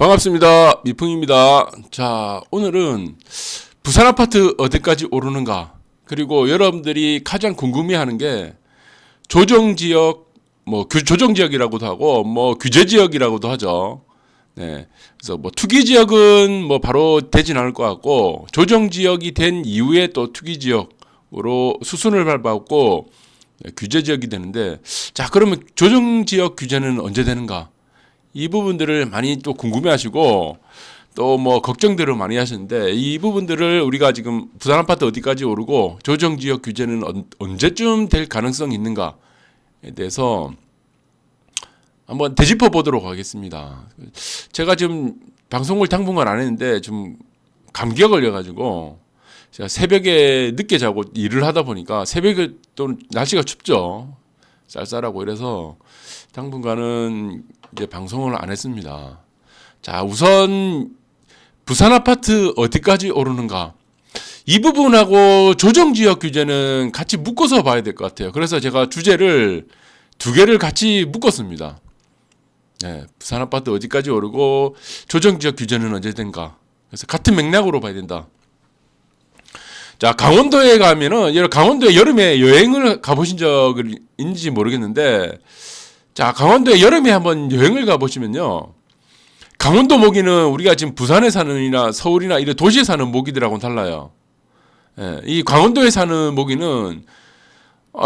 반갑습니다. 미풍입니다. 자, 오늘은 부산 아파트 어디까지 오르는가? 그리고 여러분들이 가장 궁금해하는 게 조정지역, 조정지역이라고도 하고, 규제지역이라고도 하죠. 네. 그래서 투기지역은 바로 되진 않을 것 같고, 조정지역이 된 이후에 또 투기지역으로 수순을 밟았고, 규제지역이 되는데, 자, 그러면 조정지역 규제는 언제 되는가? 이 부분들을 많이 또 궁금해하시고 또 걱정들을 많이 하시는데, 이 부분들을 우리가 지금 부산 아파트 어디까지 오르고 조정지역 규제는 언제쯤 될 가능성이 있는가에 대해서 한번 되짚어 보도록 하겠습니다. 제가 지금 방송을 당분간 안 했는데 좀 감기가 걸려가지고 제가 새벽에 늦게 자고 일을 하다 보니까 새벽에 또 날씨가 춥죠. 쌀쌀하고 이래서 당분간은 이제 방송을 안 했습니다. 자, 우선 부산 아파트 어디까지 오르는가? 이 부분하고 조정지역 규제는 같이 묶어서 봐야 될 것 같아요. 그래서 제가 주제를 두 개를 같이 묶었습니다. 네, 부산 아파트 어디까지 오르고 조정지역 규제는 언제 된가? 그래서 같은 맥락으로 봐야 된다. 자, 강원도에 가면은, 강원도에 여름에 여행을 가보신 적이 있는지 모르겠는데, 자, 강원도에 여름에 한번 여행을 가보시면요, 강원도 모기는 우리가 지금 부산에 사는이나 서울이나 이런 도시에 사는 모기들하고는 달라요. 예, 이 강원도에 사는 모기는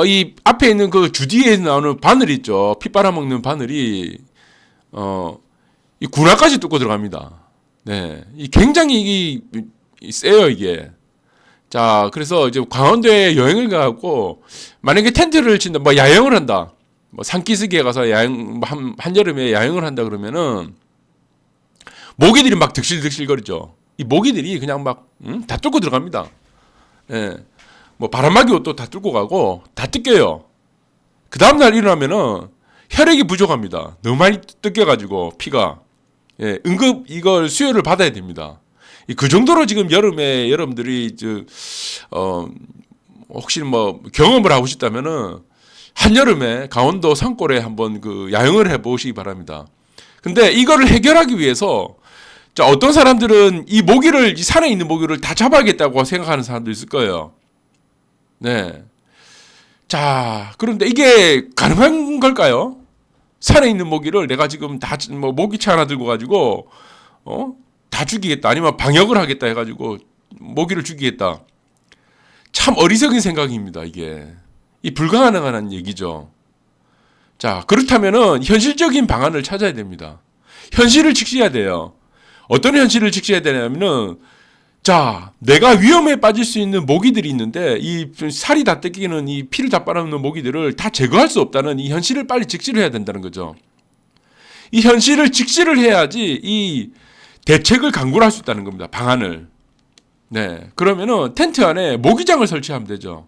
이 앞에 있는 그 주디에 나오는 바늘 있죠. 피 빨아먹는 바늘이 이 군화까지 뚫고 들어갑니다. 네, 이 굉장히 세요 이게. 자, 그래서 이제 강원도에 여행을 가고 만약에 텐트를 친다, 야영을 한다, 산기슭에 가서 야영, 한여름에 야영을 한다 그러면은 모기들이 막 득실득실거리죠. 이 모기들이 그냥 다 뚫고 들어갑니다. 예, 바람막이 옷도 다 뚫고 가고 다 뜯겨요. 그 다음날 일어나면은 혈액이 부족합니다. 너무 많이 뜯겨가지고 피가, 예, 응급 이걸 수혈을 받아야 됩니다. 그 정도로 지금 여름에 여러분들이 혹시 경험을 하고 싶다면은 한여름에 강원도 산골에 한번 야영을 해보시기 바랍니다. 근데 이거를 해결하기 위해서, 자, 어떤 사람들은 이 산에 있는 모기를 다 잡아야겠다고 생각하는 사람도 있을 거예요. 네. 자, 그런데 이게 가능한 걸까요? 산에 있는 모기를 내가 지금 다 모기채 하나 들고 가지고 다 죽이겠다, 아니면 방역을 하겠다 해가지고 모기를 죽이겠다. 참 어리석은 생각입니다. 이게 이 불가능한 얘기죠. 자, 그렇다면은 현실적인 방안을 찾아야 됩니다. 현실을 직시해야 돼요. 어떤 현실을 직시해야 되냐면은, 자, 내가 위험에 빠질 수 있는 모기들이 있는데 이 살이 다 뜯기는, 이 피를 다 빨아먹는 모기들을 다 제거할 수 없다는 이 현실을 빨리 직시를 해야 된다는 거죠. 이 현실을 직시를 해야지 이 대책을 강구를 할 수 있다는 겁니다. 방안을. 네. 그러면은 텐트 안에 모기장을 설치하면 되죠.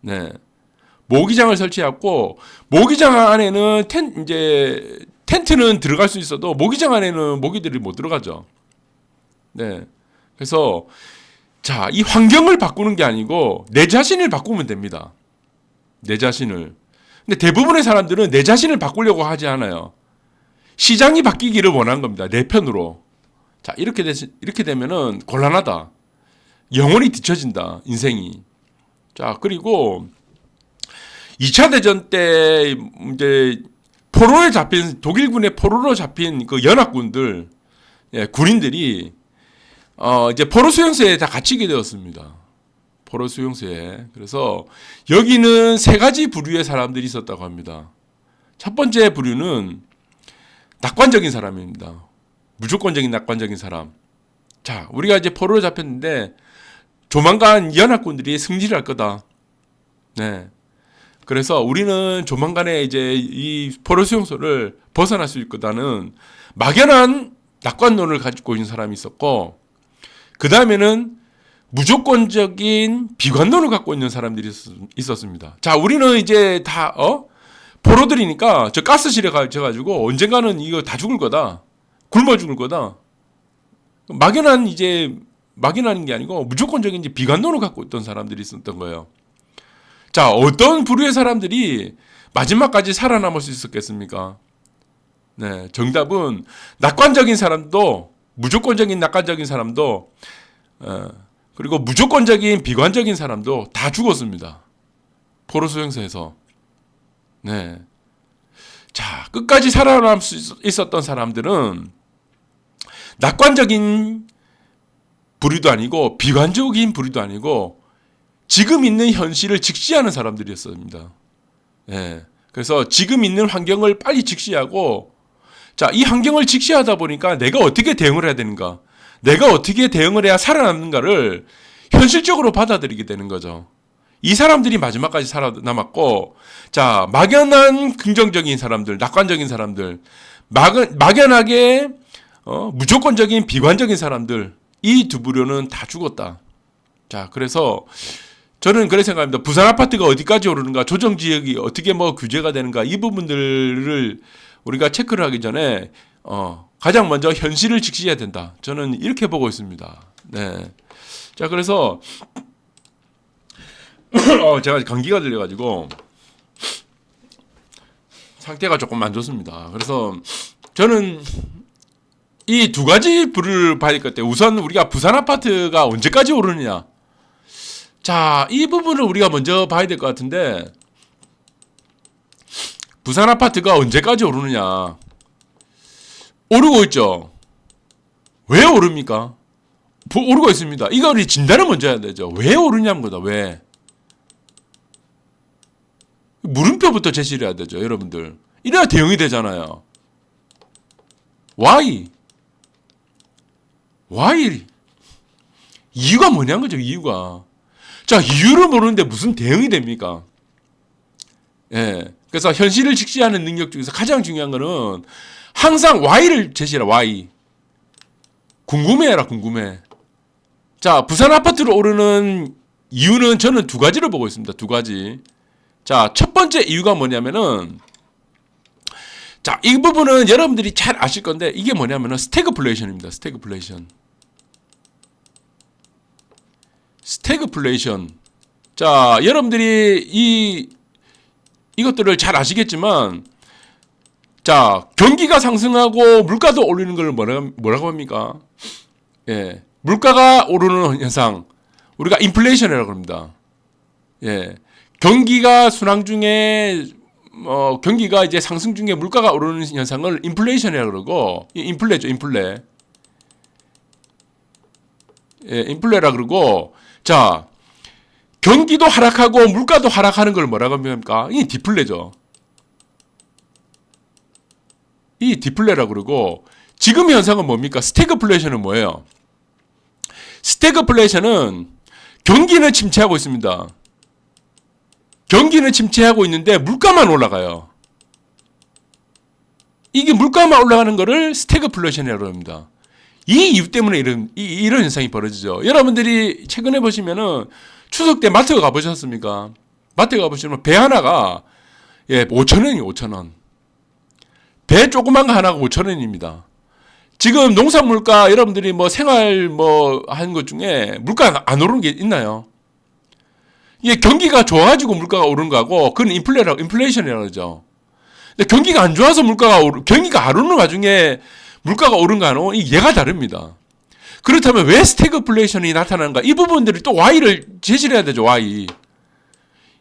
네. 모기장을 설치하고, 모기장 안에는 텐트는 들어갈 수 있어도 모기장 안에는 모기들이 못 들어가죠. 네. 그래서 자, 이 환경을 바꾸는 게 아니고 내 자신을 바꾸면 됩니다. 내 자신을. 근데 대부분의 사람들은 내 자신을 바꾸려고 하지 않아요. 시장이 바뀌기를 원하는 겁니다. 내 편으로. 자, 이렇게 되면은 곤란하다. 영원히 뒤처진다, 인생이. 자, 그리고 2차 대전 때 이제 독일군의 포로로 잡힌 그 연합군들, 예, 군인들이 이제 포로 수용소에 다 갇히게 되었습니다. 포로 수용소에. 그래서 여기는 세 가지 부류의 사람들이 있었다고 합니다. 첫 번째 부류는 낙관적인 사람입니다. 무조건적인 낙관적인 사람. 자, 우리가 이제 포로로 잡혔는데 조만간 연합군들이 승리를 할 거다. 네. 그래서 우리는 조만간에 이제 이 포로 수용소를 벗어날 수 있거다는 막연한 낙관론을 가지고 있는 사람이 있었고, 그 다음에는 무조건적인 비관론을 갖고 있는 사람들이 있었습니다. 자, 우리는 이제 다 포로들이니까 저 가스실에 가가지고 언젠가는 이거 다 죽을 거다. 굶어 죽을 거다. 막연한 게 아니고 무조건적인 이제 비관론을 갖고 있던 사람들이 있었던 거예요. 자, 어떤 부류의 사람들이 마지막까지 살아남을 수 있었겠습니까? 네, 정답은 낙관적인 사람도, 무조건적인 낙관적인 사람도, 그리고 무조건적인 비관적인 사람도 다 죽었습니다. 포로 수용소에서. 네. 자, 끝까지 살아남을 수 있었던 사람들은 낙관적인 부류도 아니고 비관적인 부류도 아니고 지금 있는 현실을 직시하는 사람들이었습니다. 예. 그래서 지금 있는 환경을 빨리 직시하고, 자, 이 환경을 직시하다 보니까 내가 어떻게 대응을 해야 되는가, 내가 어떻게 대응을 해야 살아남는가를 현실적으로 받아들이게 되는 거죠. 이 사람들이 마지막까지 살아남았고, 자, 막연한 긍정적인 사람들, 낙관적인 사람들, 막연하게 무조건적인 비관적인 사람들, 이 두 부류는 다 죽었다. 자, 그래서 저는 그렇게 생각합니다. 부산 아파트가 어디까지 오르는가, 조정 지역이 어떻게 규제가 되는가, 이 부분들을 우리가 체크를 하기 전에 가장 먼저 현실을 직시해야 된다. 저는 이렇게 보고 있습니다. 네. 자, 그래서 제가 감기가 들려가지고 상태가 조금 안 좋습니다. 그래서 저는 이 두 가지 부류를 봐야 될 것 같아요. 우선 우리가 부산 아파트가 언제까지 오르느냐. 자, 이 부분을 우리가 먼저 봐야 될 것 같은데, 부산 아파트가 언제까지 오르느냐. 오르고 있죠. 왜 오릅니까? 오르고 있습니다. 이거를 진단을 먼저 해야 되죠. 왜 오르냐는 거다. 왜? 물음표부터 제시를 해야 되죠, 여러분들. 이래야 대응이 되잖아요. Why? 이유가 뭐냐는 거죠, 이유가. 자, 이유를 모르는데 무슨 대응이 됩니까? 예. 그래서 현실을 직시하는 능력 중에서 가장 중요한 거는 항상 Why를 제시해라, Why. 궁금해해라, 궁금해. 자, 부산 아파트로 오르는 이유는 저는 두 가지를 보고 있습니다. 두 가지. 자, 첫 번째 이유가 뭐냐면은, 자, 이 부분은 여러분들이 잘 아실 건데, 이게 뭐냐면은 스태그플레이션입니다. 스태그플레이션. 자, 여러분들이 이것들을 잘 아시겠지만, 자, 경기가 상승하고 물가도 오르는 걸 뭐라고 합니까? 예. 물가가 오르는 현상. 우리가 인플레이션이라고 합니다. 예. 경기가 순항 중에, 경기가 이제 상승 중에 물가가 오르는 현상을 인플레이션이라고 그러고, 인플레죠, 인플레. 예, 인플레라 그러고, 자, 경기도 하락하고 물가도 하락하는 걸 뭐라고 합니까? 이 디플레죠. 이 디플레라 그러고, 지금 현상은 뭡니까? 스태그플레이션은 뭐예요? 스태그플레이션은 경기는 침체하고 있습니다. 경기는 침체하고 있는데 물가만 올라가요. 이게 물가만 올라가는 거를 스태그플레이션이라고 합니다. 이 이유 때문에 이런 현상이 벌어지죠. 여러분들이 최근에 보시면은 추석 때 마트 가보셨습니까? 마트 가보시면 배 하나가 5,000원이에요. 5,000원. 배 조그만 거 하나가 5,000원입니다. 지금 농산 물가 여러분들이 생활 하는 것 중에 물가 안 오르는 게 있나요? 이게 경기가 좋아가지고 물가가 오르는 거하고 그건 인플레이션이라고 그러죠. 근데 경기가 안 좋아서 경기가 안 오르는 와중에 물가가 오른 거는 얘가 다릅니다. 그렇다면 왜 스태그플레이션이 나타나는가? 이 부분들이 또 Y를 제시를 해야 되죠. Y.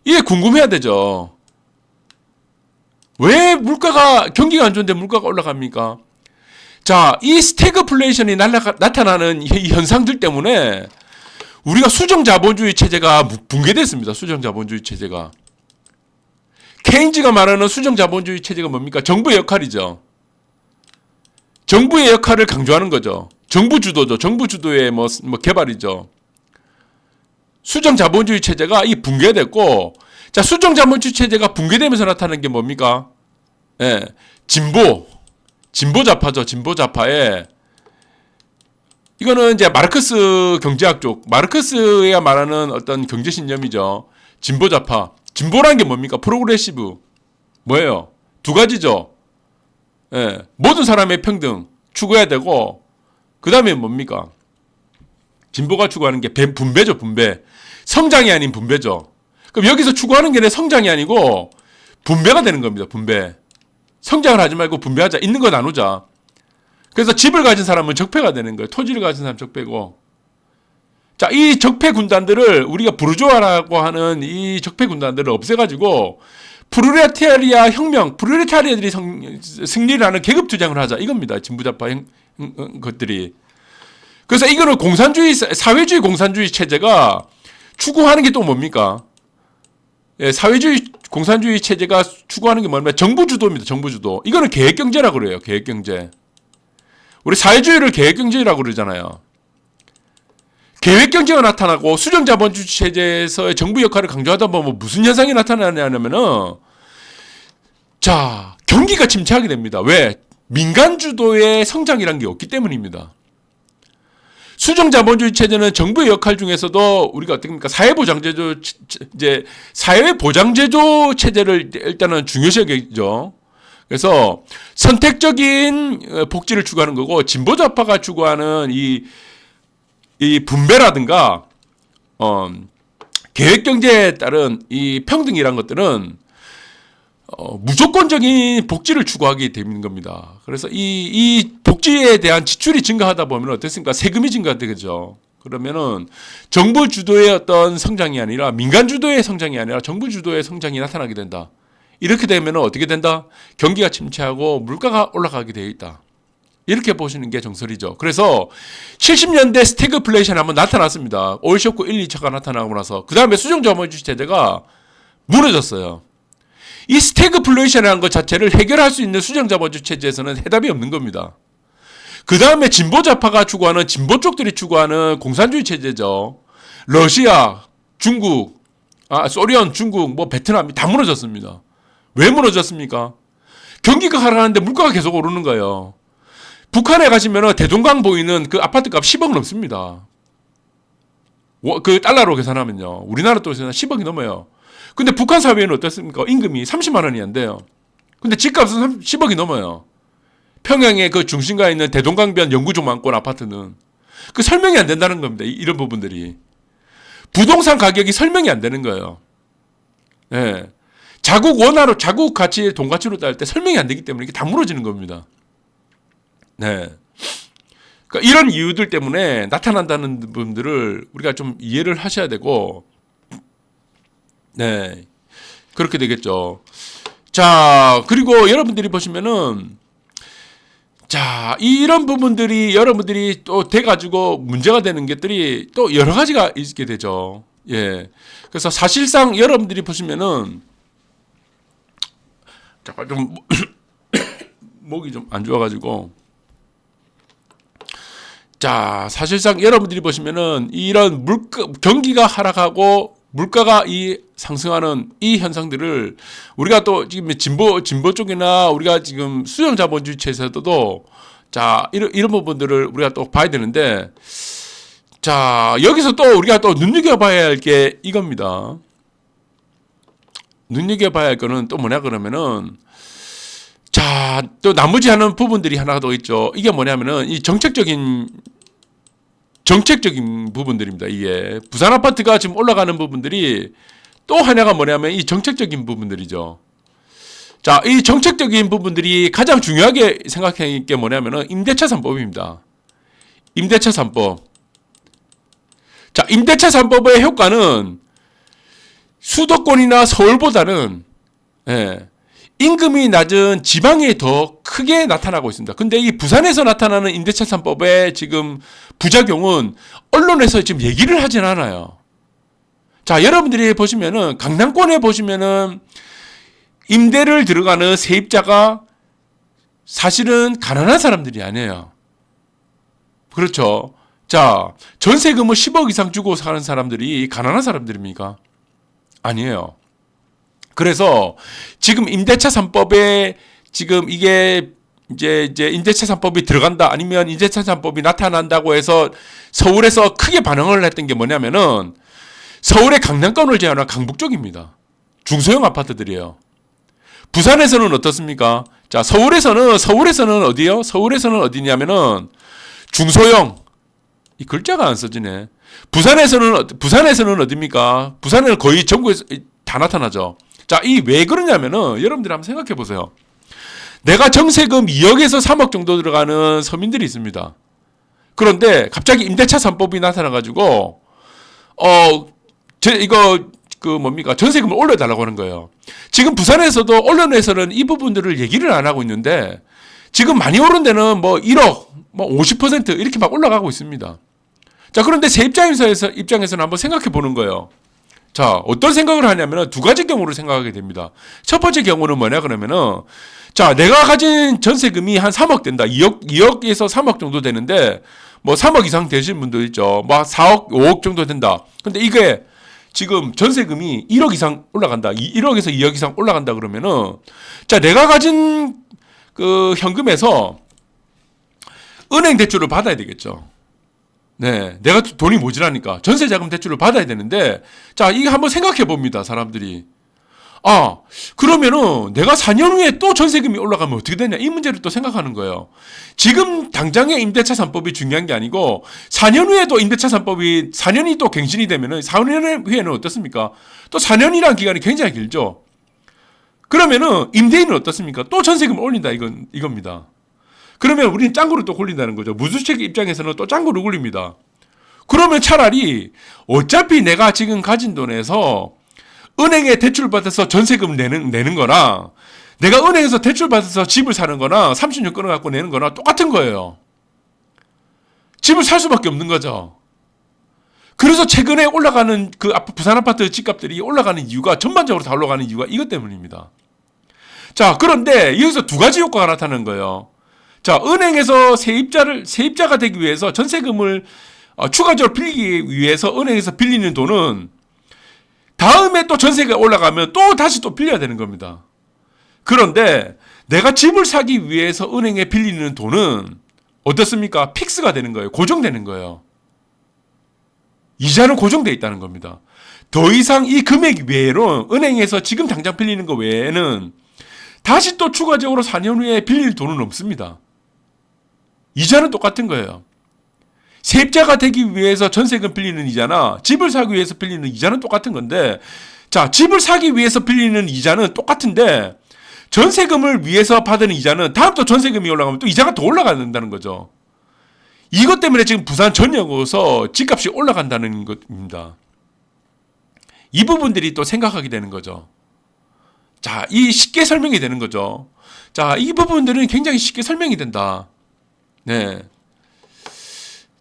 이게 궁금해야 되죠. 왜 경기가 안 좋은데 물가가 올라갑니까? 자, 이 스태그플레이션이 나타나는 이 현상들 때문에 우리가 수정자본주의 체제가 붕괴됐습니다. 수정자본주의 체제가. 케인즈가 말하는 수정자본주의 체제가 뭡니까? 정부의 역할이죠. 정부의 역할을 강조하는 거죠. 정부 주도죠. 정부 주도의 개발이죠. 수정자본주의 체제가 붕괴됐고, 자, 수정자본주의 체제가 붕괴되면서 나타나는 게 뭡니까? 예, 진보좌파죠. 진보좌파에 이거는 이제 마르크스 경제학 쪽, 마르크스가 말하는 어떤 경제신념이죠. 진보좌파. 진보란 게 뭡니까? 프로그레시브. 뭐예요? 두 가지죠. 예, 모든 사람의 평등 추구해야 되고, 그 다음에 뭡니까? 진보가 추구하는 게 분배죠, 분배. 성장이 아닌 분배죠. 그럼 여기서 추구하는 게 성장이 아니고 분배가 되는 겁니다, 분배. 성장을 하지 말고 분배하자. 있는 거 나누자. 그래서 집을 가진 사람은 적폐가 되는 거예요. 토지를 가진 사람은 적폐고. 자, 이 적폐 군단들을 우리가 부르주아라고 하는 이 적폐 군단들을 없애가지고 프롤레타리아 혁명, 프롤레타리아들이 승리를 하는 계급 투쟁을 하자. 이겁니다. 진보좌파 것들이. 그래서 이거는 공산주의, 사회주의 공산주의 체제가 추구하는 게 또 뭡니까? 예, 사회주의 공산주의 체제가 추구하는 게 뭐냐면 정부 주도입니다. 정부 주도. 이거는 계획경제라고 그래요. 계획경제. 우리 사회주의를 계획경제라고 그러잖아요. 계획경제가 나타나고 수정자본주의 체제에서의 정부 역할을 강조하다 보면 무슨 현상이 나타나냐면은 자, 경기가 침체하게 됩니다. 왜? 민간 주도의 성장이란 게 없기 때문입니다. 수정자본주의 체제는 정부의 역할 중에서도 우리가 어떻게 합니까? 사회보장제도 체제를 일단은 중요시 여기죠. 그래서 선택적인 복지를 추구하는 거고 진보좌파가 추구하는 이 분배라든가 계획경제에 따른 이 평등이란 것들은 무조건적인 복지를 추구하게 되는 겁니다. 그래서 이 복지에 대한 지출이 증가하다 보면 어떻습니까? 세금이 증가되겠죠. 그러면은 정부 주도의 어떤 성장이 아니라 민간 주도의 성장이 아니라 정부 주도의 성장이 나타나게 된다. 이렇게 되면 어떻게 된다? 경기가 침체하고 물가가 올라가게 되어 있다. 이렇게 보시는 게 정설이죠. 그래서 70년대 스태그플레이션이 한번 나타났습니다. 오일쇼크 1, 2차가 나타나고 나서 그 다음에 수정자본주의 체제가 무너졌어요. 이 스태그플레이션이라는 것 자체를 해결할 수 있는 수정자본주의 체제에서는 해답이 없는 겁니다. 그 다음에 진보좌파가 추구하는 진보 쪽들이 추구하는 공산주의 체제죠. 러시아, 중국, 소련, 중국, 베트남이 다 무너졌습니다. 왜 무너졌습니까? 경기가 하락하는데 물가가 계속 오르는 거예요. 북한에 가시면 대동강 보이는 그 아파트 값 10억 넘습니다. 그 달러로 계산하면요. 우리나라 또 10억이 넘어요. 근데 북한 사회는 어떻습니까? 임금이 30만 원이 안 돼요. 근데 집값은 10억이 넘어요. 평양의 그 중심가에 있는 대동강변 영구조망권 아파트는 그 설명이 안 된다는 겁니다. 이런 부분들이. 부동산 가격이 설명이 안 되는 거예요. 네. 자국 원화로, 자국 가치, 돈 가치로 따질 때 설명이 안 되기 때문에 이게 다 무너지는 겁니다. 네. 그러니까 이런 이유들 때문에 나타난다는 부분들을 우리가 좀 이해를 하셔야 되고, 네. 그렇게 되겠죠. 자, 그리고 여러분들이 보시면은, 자, 이런 부분들이 여러분들이 또 돼가지고 문제가 되는 것들이 또 여러 가지가 있게 되죠. 예. 그래서 사실상 여러분들이 보시면은, 잠깐 좀, 목이 좀 안 좋아가지고, 자, 사실상 여러분들이 보시면은 이런 경기가 하락하고 물가가 상승하는 이 현상들을 우리가 또 지금 진보 쪽이나 우리가 지금 수정자본주의 체제에서도 자, 이런 부분들을 우리가 또 봐야 되는데, 자, 여기서 또 우리가 또 눈여겨봐야 할 게 이겁니다. 눈여겨봐야 할 거는 또 뭐냐 그러면은, 자, 또 나머지 하는 부분들이 하나 더 있죠. 이게 뭐냐면은 이 정책적인 부분들입니다. 이게 부산 아파트가 지금 올라가는 부분들이 또 하나가 뭐냐면 이 정책적인 부분들이죠. 자, 이 정책적인 부분들이 가장 중요하게 생각할 게 뭐냐면은 임대차 3법입니다. 임대차 3법. 자, 임대차 3법의 효과는 수도권이나 서울보다는 임금이 낮은 지방에 더 크게 나타나고 있습니다. 근데 이 부산에서 나타나는 임대차 3법의 지금 부작용은 언론에서 지금 얘기를 하진 않아요. 자, 여러분들이 보시면은 강남권에 보시면은 임대를 들어가는 세입자가 사실은 가난한 사람들이 아니에요. 그렇죠. 자, 전세금을 10억 이상 주고 사는 사람들이 가난한 사람들입니까? 아니에요. 그래서 지금 임대차 3법에 지금 이게 이제 임대차 3법이 들어간다 아니면 임대차 3법이 나타난다고 해서 서울에서 크게 반응을 했던 게 뭐냐면은 서울의 강남권을 제한한 강북 쪽입니다. 중소형 아파트들이에요. 부산에서는 어떻습니까? 자, 서울에서는 어디요? 서울에서는 어디냐면은 중소형, 이 글자가 안 써지네. 부산에서는 어디입니까? 부산에는 거의 전국에서 다 나타나죠. 자, 이 왜 그러냐면은 여러분들이 한번 생각해 보세요. 내가 정세금 2억에서 3억 정도 들어가는 서민들이 있습니다. 그런데 갑자기 임대차 3법이 나타나가지고 전세금을 올려달라고 하는 거예요. 지금 부산에서도 언론에서는 이 부분들을 얘기를 안 하고 있는데 지금 많이 오른 데는 뭐 1억, 뭐 50% 이렇게 막 올라가고 있습니다. 자, 그런데 입장에서는 한번 생각해 보는 거예요. 자, 어떤 생각을 하냐면 두 가지 경우를 생각하게 됩니다. 첫 번째 경우는 뭐냐 그러면은 자, 내가 가진 전세금이 한 3억 된다. 2억에서 3억 정도 되는데 뭐 3억 이상 되신 분들 있죠. 뭐 4억, 5억 정도 된다. 근데 이게 지금 전세금이 1억 이상 올라간다. 1억에서 2억 이상 올라간다 그러면은 자, 내가 가진 그 현금에서 은행 대출을 받아야 되겠죠. 네, 내가 돈이 모자라니까 전세자금 대출을 받아야 되는데 자, 이거 한번 생각해 봅니다. 사람들이 그러면은 내가 4년 후에 또 전세금이 올라가면 어떻게 되냐 이 문제를 또 생각하는 거예요. 지금 당장의 임대차 3법이 중요한 게 아니고 4년 후에도 임대차 3법이 4년이 또 갱신이 되면은 4년 후에는 어떻습니까? 또 4년이라는 기간이 굉장히 길죠. 그러면은 임대인은 어떻습니까? 또 전세금을 올린다 이겁니다. 그러면 우리는 짱구를 또 굴린다는 거죠. 무주택 입장에서는 또 짱구를 굴립니다. 그러면 차라리 어차피 내가 지금 가진 돈에서 은행에 대출 받아서 전세금을 내는 거랑 내가 은행에서 대출 받아서 집을 사는 거랑 30년 끊어갖고 내는 거랑 똑같은 거예요. 집을 살 수밖에 없는 거죠. 그래서 최근에 올라가는 그 부산 아파트 집값들이 올라가는 이유가 전반적으로 다 올라가는 이유가 이것 때문입니다. 자, 그런데 여기서 두 가지 효과가 나타나는 거예요. 자, 은행에서 세입자가 되기 위해서 전세금을 추가적으로 빌리기 위해서 은행에서 빌리는 돈은 다음에 또 전세가 올라가면 또 다시 또 빌려야 되는 겁니다. 그런데 내가 집을 사기 위해서 은행에 빌리는 돈은 어떻습니까? 픽스가 되는 거예요. 고정되는 거예요. 이자는 고정되어 있다는 겁니다. 더 이상 이 금액 외에는 은행에서 지금 당장 빌리는 거 외에는 다시 또 추가적으로 4년 후에 빌릴 돈은 없습니다. 이자는 똑같은 거예요. 세입자가 되기 위해서 전세금 빌리는 이자나 집을 사기 위해서 빌리는 이자는 똑같은 건데 자, 집을 사기 위해서 빌리는 이자는 똑같은데 전세금을 위해서 받은 이자는 다음 또 전세금이 올라가면 또 이자가 더 올라간다는 거죠. 이것 때문에 지금 부산 전역에서 집값이 올라간다는 것입니다. 이 부분들이 또 생각하게 되는 거죠. 자, 이 쉽게 설명이 되는 거죠. 자, 이 부분들은 굉장히 쉽게 설명이 된다. 네.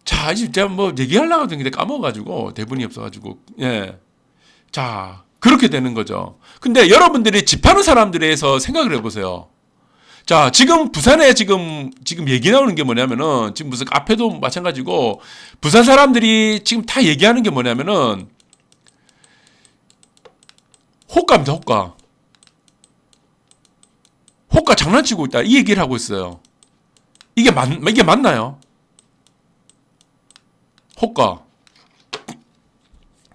자, 이제 제가 뭐 얘기하려고 했는데 까먹어가지고 대본이 없어가지고 예. 자, 그렇게 되는 거죠. 근데 여러분들이 집하는 사람들에서 생각을 해보세요. 자, 지금 부산에 지금 얘기 나오는 게 뭐냐면은 지금 무슨 카페도 마찬가지고 부산 사람들이 지금 다 얘기하는 게 뭐냐면은 호가입니다. 호가 장난치고 있다 이 얘기를 하고 있어요. 이게 맞나요? 호가.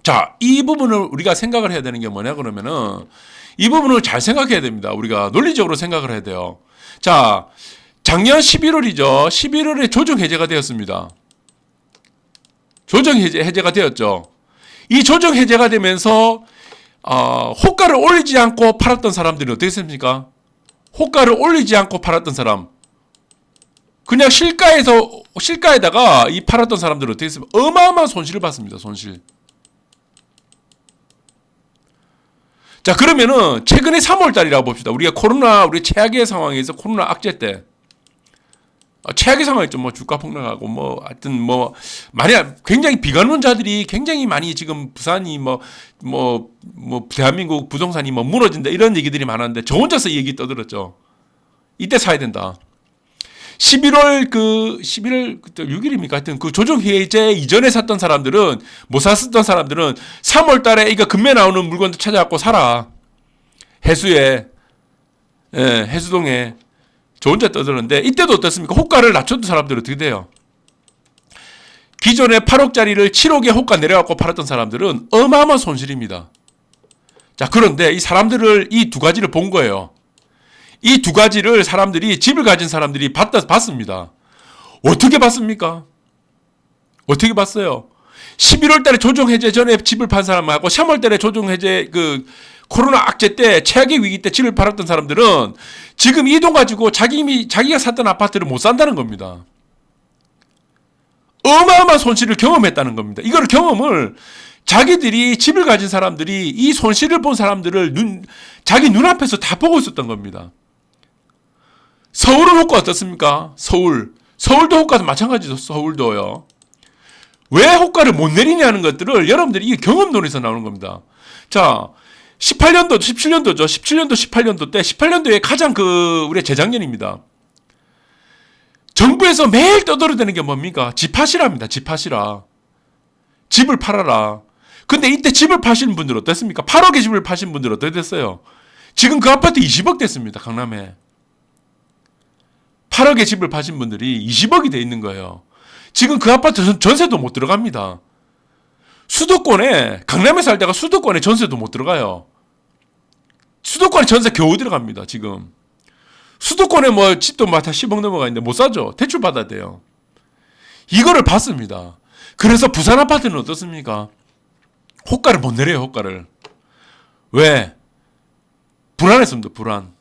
자, 이 부분을 우리가 생각을 해야 되는 게 뭐냐 그러면은 이 부분을 잘 생각해야 됩니다. 우리가 논리적으로 생각을 해야 돼요. 자, 작년 11월이죠. 11월에 조정 해제가 되었습니다. 조정 해제가 되었죠. 이 조정 해제가 되면서 호가를 올리지 않고 팔았던 사람들이 어떻게 됐습니까? 호가를 올리지 않고 팔았던 사람. 그냥 실가에다가 이 팔았던 사람들은 어떻게 했습니까? 어마어마한 손실을 봤습니다. 손실. 자, 그러면은 최근에 3월 달이라고 봅시다. 우리 최악의 상황에서 코로나 악재 때 최악의 상황이죠. 뭐 주가 폭락하고 뭐 하여튼 뭐 만약 굉장히 비관론자들이 굉장히 많이 지금 부산이 뭐 대한민국 부동산이 뭐 무너진다 이런 얘기들이 많았는데 저 혼자서 이 얘기 떠들었죠. 이때 사야 된다. 11월 6일입니까? 하여튼 그 조정 해제 이전에 샀던 사람들은 못 샀었던 사람들은 3월 달에 이거 금매 나오는 물건도 찾아갖고 사라. 해수동에 저 혼자 떠드는데 이때도 어떻습니까? 호가를 낮췄던 사람들은 어떻게 돼요? 기존에 8억짜리를 7억에 호가 내려갖고 팔았던 사람들은 어마어마한 손실입니다. 자, 그런데 이 사람들을 이 두 가지를 본 거예요. 이 두 가지를 집을 가진 사람들이 봤습니다. 어떻게 봤습니까? 어떻게 봤어요? 11월 달에 조정 해제 전에 집을 판 사람하고 3월 달에 조정 해제 코로나 악재 때 최악의 위기 때 집을 팔았던 사람들은 지금 이 돈 가지고 자기가 샀던 아파트를 못 산다는 겁니다. 어마어마한 손실을 경험했다는 겁니다. 이걸 경험을 자기들이 집을 가진 사람들이 이 손실을 본 사람들을 자기 눈앞에서 다 보고 있었던 겁니다. 서울은 호가 어떻습니까? 서울도 호가도 마찬가지죠. 서울도요. 왜 호가를 못 내리냐는 것들을 여러분들이 이게 경험론에서 나오는 겁니다. 자, 18년도, 17년도죠. 17년도, 18년도 때, 18년도에 가장 우리 재작년입니다. 정부에서 매일 떠들어대는 게 뭡니까? 집하시라입니다. 집하시라. 집을 팔아라. 근데 이때 집을 파시는 분들 어땠습니까? 8억에 집을 파신 분들 어떻게 됐어요? 지금 그 아파트 20억 됐습니다. 강남에. 8억에 집을 파신 분들이 20억이 돼 있는 거예요. 지금 그 아파트 전세도 못 들어갑니다. 수도권에, 강남에 살다가 수도권에 전세도 못 들어가요. 수도권에 전세 겨우 들어갑니다. 지금. 수도권에 집도 다 10억 넘어가 있는데 못 사죠. 대출 받아야 돼요. 이거를 봤습니다. 그래서 부산 아파트는 어떻습니까? 호가를 못 내려요. 호가를. 왜? 불안했습니다. 불안.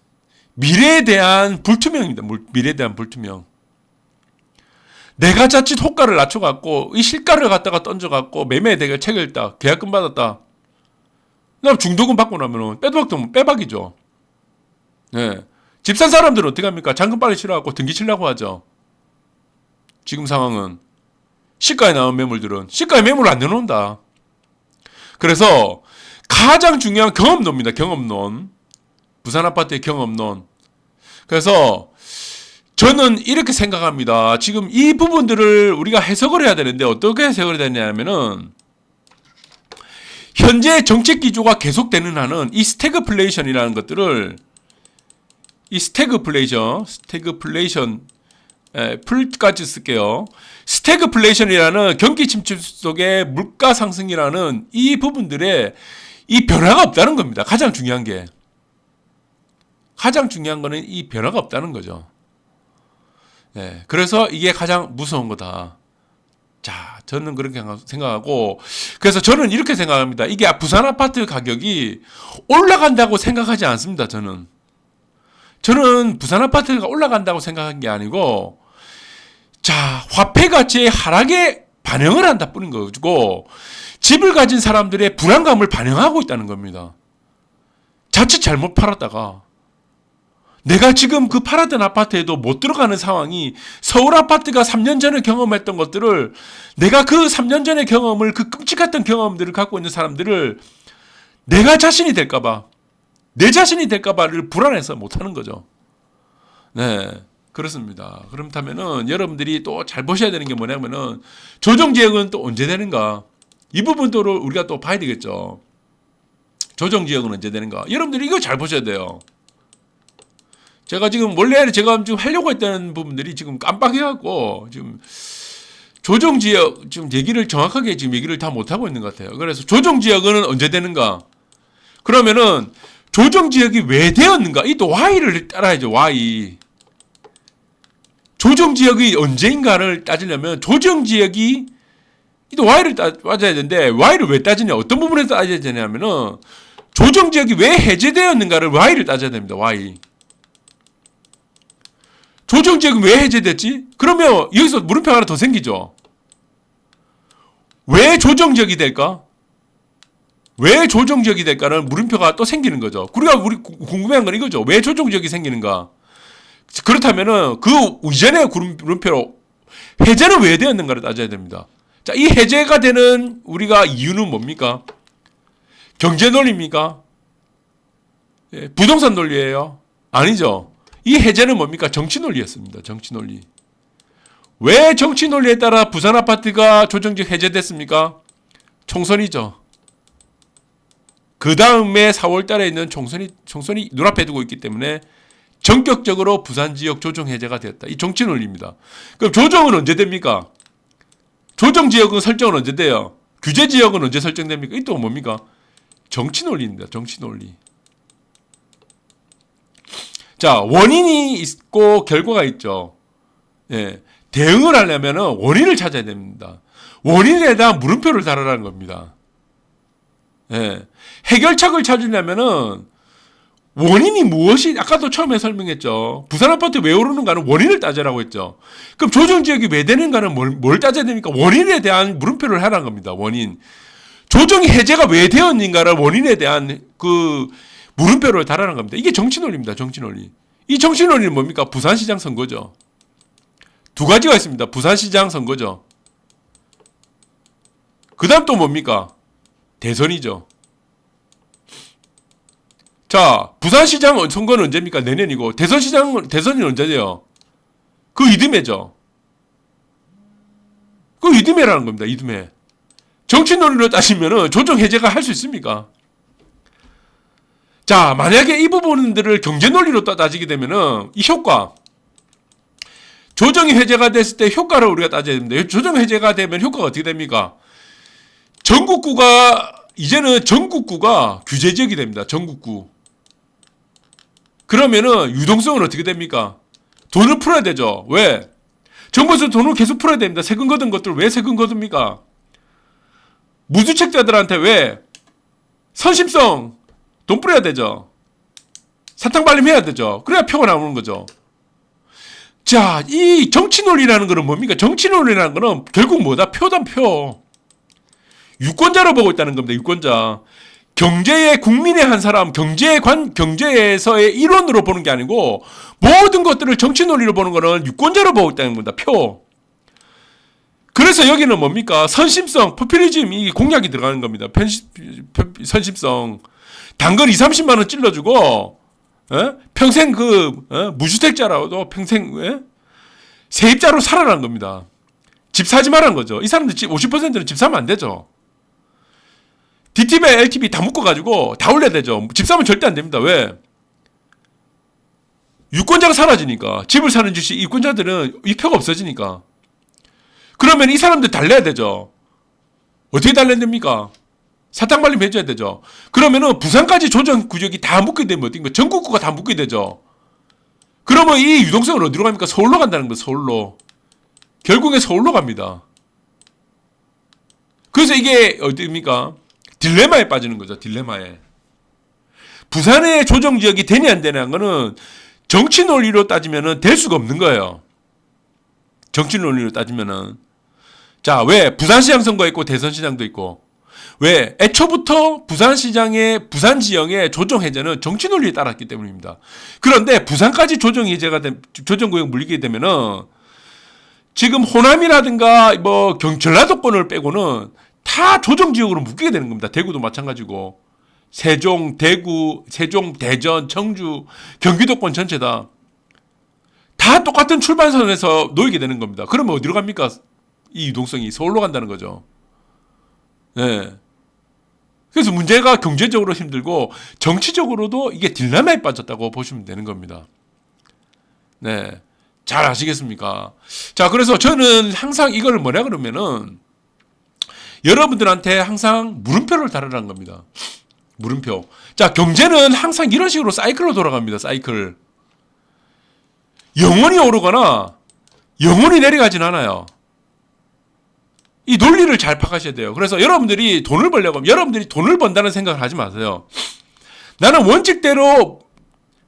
미래에 대한 불투명입니다. 미래에 대한 불투명. 내가 자칫 호가를 낮춰갖고 이 실가를 갖다가 던져갖고 매매 대결 체결했다. 계약금 받았다. 그다음 중도금 받고 나면은 빼박이죠. 네. 집 산 사람들은 어떻게 합니까? 잔금 빨리 치러갖고 등기 치려고 하죠. 지금 상황은 시가에 나온 매물들은 시가에 매물을 안 내놓는다. 그래서 가장 중요한 경험론입니다. 경험론. 부산 아파트의 경험론. 그래서 저는 이렇게 생각합니다. 지금 이 부분들을 우리가 해석을 해야 되는데 어떻게 해석을 해야 되냐면은 현재 정책 기조가 계속되는 한은 이 스태그플레이션이라는 것들을 스태그플레이션 풀까지 쓸게요. 스태그플레이션이라는 경기 침체 속의 물가 상승이라는 이 부분들의 이 변화가 없다는 겁니다. 가장 중요한 거는 이 변화가 없다는 거죠. 네, 그래서 이게 가장 무서운 거다. 자, 저는 그렇게 생각하고, 그래서 저는 이렇게 생각합니다. 이게 부산 아파트 가격이 올라간다고 생각하지 않습니다. 저는 부산 아파트가 올라간다고 생각한 게 아니고, 자, 화폐 가치의 하락에 반영을 한다 뿐인 거고, 집을 가진 사람들의 불안감을 반영하고 있다는 겁니다. 자칫 잘못 팔았다가, 내가 지금 그 팔았던 아파트에도 못 들어가는 상황이 서울 아파트가 3년 전에 경험했던 것들을 내가 그 3년 전의 경험을 그 끔찍했던 경험들을 갖고 있는 사람들을 내가 자신이 될까봐 내 자신이 될까봐를 불안해서 못하는 거죠. 네, 그렇습니다. 그렇다면은 여러분들이 또 잘 보셔야 되는 게 뭐냐면은 조정지역은 또 언제 되는가 이 부분도 우리가 또 봐야 되겠죠. 조정지역은 언제 되는가 여러분들이 이거 잘 보셔야 돼요. 제가 지금 원래 제가 지금 하려고 했던 부분들이 지금 깜빡해갖고 지금 조정지역 지금 얘기를 정확하게 지금 얘기를 다 못하고 있는 것 같아요. 그래서 조정지역은 언제 되는가? 그러면은 조정지역이 왜 되었는가? 이 또 Y를 따라야죠. Y. 조정지역이 언제인가를 따지려면 조정지역이 또 Y를 따져야 되는데 Y를 왜 따지냐? 어떤 부분에서 따져야 되냐면은 조정지역이 왜 해제되었는가를 Y를 따져야 됩니다. Y. 조정지역은 왜 해제됐지? 그러면 여기서 물음표 하나 더 생기죠. 왜 조정지역이 될까? 왜 조정지역이 될까는 물음표가 또 생기는 거죠. 우리 궁금한 건 이거죠. 왜 조정지역이 생기는가? 그렇다면은 그 이전의 물음표로 해제는 왜 되었는가를 따져야 됩니다. 자, 이 해제가 되는 우리가 이유는 뭡니까? 경제 논리입니까? 예, 부동산 논리예요? 아니죠. 이 해제는 뭡니까? 정치 논리였습니다. 정치 논리. 왜 정치 논리에 따라 부산 아파트가 조정지역 해제됐습니까? 총선이죠. 그 다음에 4월 달에 있는 총선이 눈앞에 두고 있기 때문에 전격적으로 부산 지역 조정 해제가 되었다. 이 정치 논리입니다. 그럼 조정은 언제 됩니까? 조정 지역은 설정은 언제 돼요? 규제 지역은 언제 설정됩니까? 이 또 뭡니까? 정치 논리입니다. 정치 논리. 자, 원인이 있고 결과가 있죠. 예. 대응을 하려면 원인을 찾아야 됩니다. 원인에 대한 물음표를 달아라는 겁니다. 예. 해결책을 찾으려면은 원인이 무엇이, 아까도 처음에 설명했죠. 부산 아파트 왜 오르는가는 원인을 따져라고 했죠. 그럼 조정지역이 왜 되는가는 뭘 따져야 됩니까? 원인에 대한 물음표를 하라는 겁니다. 원인. 조정이 해제가 왜 되었는가를 원인에 대한 그 물음표를 달아라는 겁니다. 이게 정치 논리입니다. 정치 논리. 이 정치 논리는 뭡니까? 부산시장 선거죠. 두 가지가 있습니다. 부산시장 선거죠. 그 다음 또 뭡니까? 대선이죠. 자, 부산시장 선거는 언제입니까? 내년이고, 대선이 언제죠? 그 이듬해죠. 그 이듬해라는 겁니다. 이듬해. 정치 논리로 따지면은 조정 해제가 할 수 있습니까? 자, 만약에 이 부분들을 경제 논리로 따지게 되면은 이 효과, 조정이 해제가 됐을 때 효과를 우리가 따져야 됩니다. 조정 해제가 되면 효과가 어떻게 됩니까? 이제는 전국구가 규제 지역이 됩니다. 전국구. 그러면은 유동성은 어떻게 됩니까? 돈을 풀어야 되죠. 왜? 정부에서 돈을 계속 풀어야 됩니다. 세금 거둔 것들 왜 세금 거둡니까? 무주택자들한테 왜? 선심성 돈 뿌려야 되죠. 사탕발림해야 되죠. 그래야 표가 나오는 거죠. 자, 이 정치 논리라는 거는 뭡니까? 정치 논리라는 거는 결국 뭐다? 표다, 표. 유권자로 보고 있다는 겁니다. 유권자. 경제의 국민의 한 사람, 경제에서의 일원으로 보는 게 아니고 모든 것들을 정치 논리로 보는 거는 유권자로 보고 있다는 겁니다. 표. 그래서 여기는 뭡니까? 선심성, 포퓰리즘, 이 공약이 들어가는 겁니다. 선심성. 단건 20, 30만 원 찔러주고, 평생 무주택자라도 평생, 세입자로 살아난 겁니다. 집 사지 말라는 거죠. 이 사람들 50%는 집 사면 안 되죠. DTV, LTV 다 묶어가지고 다 올려야 되죠. 집 사면 절대 안 됩니다. 왜? 유권자가 사라지니까. 집을 사는 짓이 유권자들은 이 표가 없어지니까. 그러면 이 사람들 달래야 되죠. 어떻게 달래야 됩니까? 사탕발림 해줘야 되죠. 그러면은 부산까지 조정 구역이 다 묶게 되면 어떻게 전국구가 다 묶게 되죠. 그러면 이 유동성은 어디로 갑니까? 서울로 간다는 거예요. 서울로. 결국에 서울로 갑니다. 그래서 이게 어디입니까? 딜레마에 빠지는 거죠. 딜레마에. 부산의 조정 지역이 되냐 안 되냐는 거는 정치 논리로 따지면은 될 수가 없는 거예요. 정치 논리로 따지면은. 자, 왜? 부산시장 선거가 있고 대선시장도 있고. 왜? 애초부터 부산 지역의 조정 해제는 정치 논리에 따랐기 때문입니다. 그런데 부산까지 조정구역 물리게 되면은 지금 호남이라든가 전라도권을 빼고는 다 조정지역으로 묶이게 되는 겁니다. 대구도 마찬가지고. 세종, 대전, 청주, 경기도권 전체 다 똑같은 출발선에서 놓이게 되는 겁니다. 그러면 어디로 갑니까? 이 유동성이 서울로 간다는 거죠. 네. 그래서 문제가 경제적으로 힘들고 정치적으로도 이게 딜레마에 빠졌다고 보시면 되는 겁니다. 네. 잘 아시겠습니까? 자, 그래서 저는 항상 이걸 뭐냐 그러면은 여러분들한테 항상 물음표를 달으라는 겁니다. 물음표. 자, 경제는 항상 이런 식으로 사이클로 돌아갑니다. 사이클. 영원히 오르거나 영원히 내려가진 않아요. 이 논리를 잘 파악하셔야 돼요. 그래서 여러분들이 돈을 벌려고 하면 여러분들이 돈을 번다는 생각을 하지 마세요. 나는 원칙대로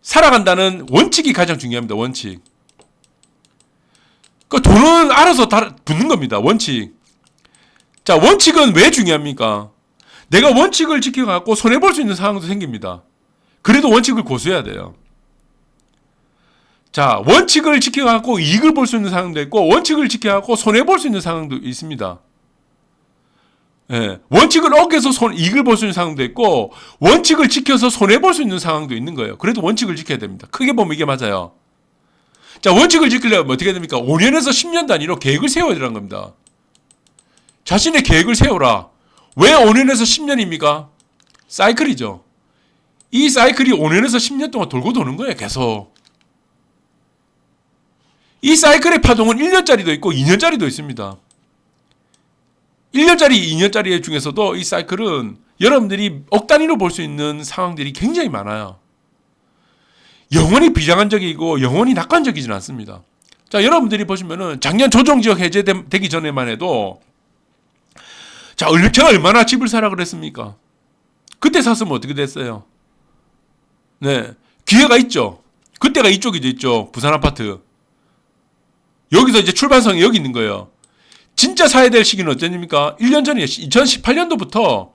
살아간다는 원칙이 가장 중요합니다. 원칙. 그 돈은 알아서 붙는 겁니다. 원칙. 자, 원칙은 왜 중요합니까? 내가 원칙을 지켜갖고 손해볼 수 있는 상황도 생깁니다. 그래도 원칙을 고수해야 돼요. 자, 원칙을 지켜갖고 이익을 볼 수 있는 상황도 있고 원칙을 지켜갖고 손해볼 수 있는 상황도 있습니다. 예, 원칙을 어겨서 이익을 볼 수 있는 상황도 있고 원칙을 지켜서 손해볼 수 있는 상황도 있는 거예요. 그래도 원칙을 지켜야 됩니다. 크게 보면 이게 맞아요. 자, 원칙을 지키려면 어떻게 됩니까? 5년에서 10년 단위로 계획을 세워야 되는 겁니다. 자신의 계획을 세워라. 왜 5년에서 10년입니까? 사이클이죠. 이 사이클이 5년에서 10년 동안 돌고 도는 거예요. 계속. 이 사이클의 파동은 1년짜리도 있고 2년짜리도 있습니다. 1년짜리, 2년짜리 중에서도 이 사이클은 여러분들이 억 단위로 볼 수 있는 상황들이 굉장히 많아요. 영원히 비장한적이고 영원히 낙관적이지는 않습니다. 자, 여러분들이 보시면은 작년 조정지역 해제되기 전에만 해도 자, 제가 얼마나 집을 사라 그랬습니까? 그때 샀으면 어떻게 됐어요? 네. 기회가 있죠. 그때가 이쪽이죠, 이쪽. 부산 아파트. 여기서 이제 출발선이 여기 있는 거예요. 진짜 사야 될 시기는 언제입니까? 1년 전이에요. 2018년도부터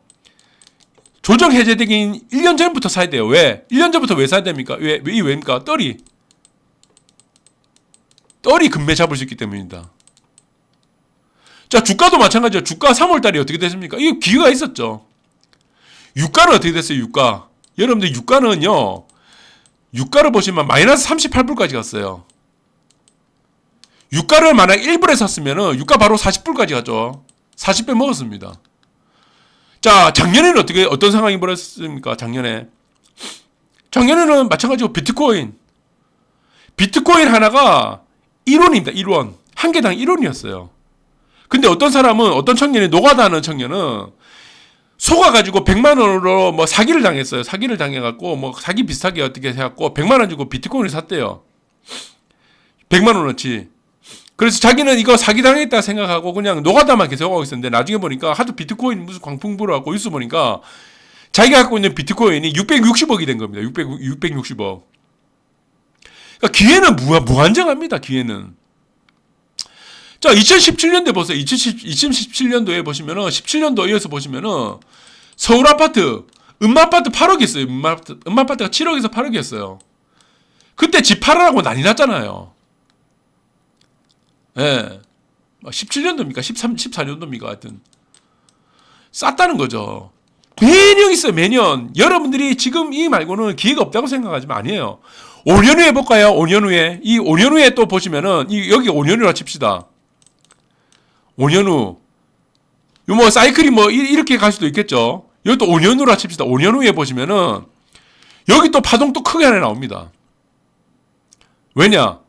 조정 해제되긴 1년 전부터 사야 돼요. 왜? 1년 전부터 왜 사야 됩니까? 왜입니까? 떨이 금매 잡을 수 있기 때문입니다. 자, 주가도 마찬가지예요. 주가 3월달에 어떻게 됐습니까? 이거 기회가 있었죠. 유가는 어떻게 됐어요? 유가. 여러분들 유가는요. 유가를 보시면 마이너스 38불까지 갔어요. 유가를 만약 1불에 샀으면은 유가 바로 40불까지 갔죠. 40배 먹었습니다. 자, 작년에는 어떤 상황이 벌어졌습니까? 작년에는 마찬가지로 비트코인 하나가 1원입니다. 1원. 한 개당 1원이었어요. 근데 어떤 청년이 노가다 하는 청년은 속아가지고 100만 원으로 뭐 사기를 당했어요. 사기를 당해갖고 뭐 사기 비슷하게 어떻게 해갖고 100만 원 주고 비트코인을 샀대요. 100만 원어치. 그래서 자기는 이거 사기당했다 생각하고 그냥 노가다만 계속 하고 있었는데 나중에 보니까 하도 비트코인 무슨 광풍 불어갖고 뉴스 보니까 자기가 갖고 있는 비트코인이 660억이 된 겁니다. 660억. 그러니까 기회는 무한정합니다. 기회는. 자, 2017년도에 보세요. 2017년도에 보시면은 17년도 이어서 보시면은 서울 아파트, 음마아파트 8억이었어요. 음마아파트가 7억에서 8억이었어요. 그때 집 팔아라고 난리 났잖아요. 예. 17년도입니까? 14년도입니까? 하여튼. 쌌다는 거죠. 매년 있어요, 매년. 여러분들이 지금 이 말고는 기회가 없다고 생각하지만 아니에요. 5년 후에 볼까요? 5년 후에. 이 5년 후에 또 보시면은, 여기 5년 후라 칩시다. 5년 후. 뭐, 사이클이 뭐, 이렇게 갈 수도 있겠죠. 여기 또 5년 후라 칩시다. 5년 후에 보시면은, 여기 또 파동 또 크게 하나 나옵니다. 왜냐?